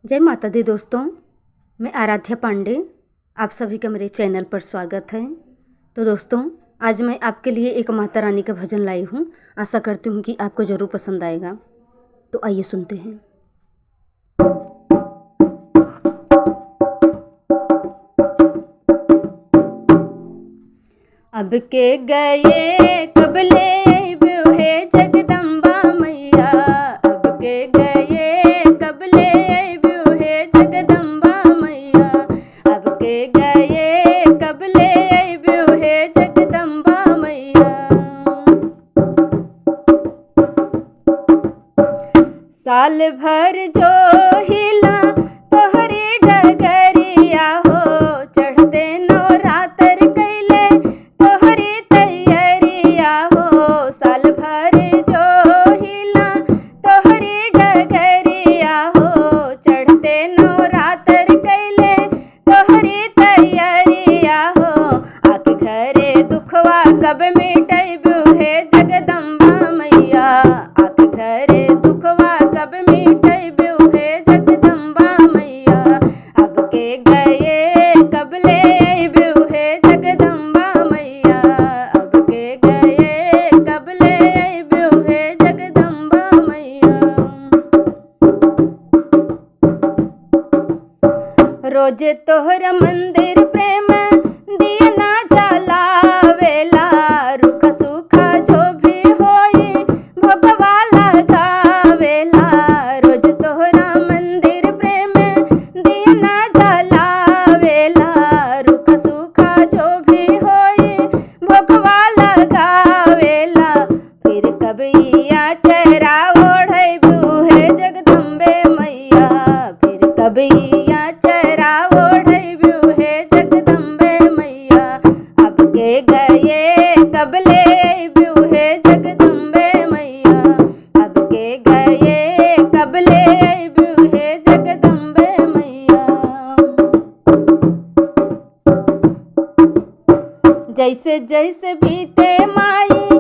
जय माता दी दोस्तों, मैं आराध्या पांडे, आप सभी का मेरे चैनल पर स्वागत है। तो दोस्तों, आज मैं आपके लिए एक माता रानी का भजन लाई हूँ। आशा करती हूँ कि आपको ज़रूर पसंद आएगा। तो आइए सुनते हैं। अब के गए कबले ब्यूहे जगदम्बा मैया, अब के गए कबले ब्यूहे जगदम्बा मैया, अब के गए कबले ब्यूहे जगदम्बा मैया। साल भर जो हिला तोहरी डगरिया हो, चढ़ते नवरात्र कैले तोहरी तैयारिया हो। साल भर जो हिला तोहरी डगरिया हो, चढ़ते नवरात्र कैले तोहरी तैयारिया हो। आके घरे दुखवा कब मिटैबू हे जगदम्बा मैया, आके घरे दुखवा कब मिटैबू हे जगदम्बा मैया। अब के गए कबले अइबू हे जगदम्बा मैया, अब के गए कबले अइबू हे जगदम्बा मैया। रोजे तोहर मंदिर प्रेम दिया ना जलावेला, रुखा सूखा जो भी होई भगवा लगावेला। रोज तोहरा मंदिर प्रेम दिया ना जलावेला, रुखा सूखा जो भी होई भगवा लगावेला। फिर कबिया चेहरा ओढ़ैबू हे जगदम्बे मैया, फिर कबिया चेहरा ओढ़ैबू हे जगदम्बे मैया। अब के गए कबले अइबू हे जगदम्बे मैया, अब के गए कबले अइबू हे जगदम्बे मैया। जैसे जैसे बीते माई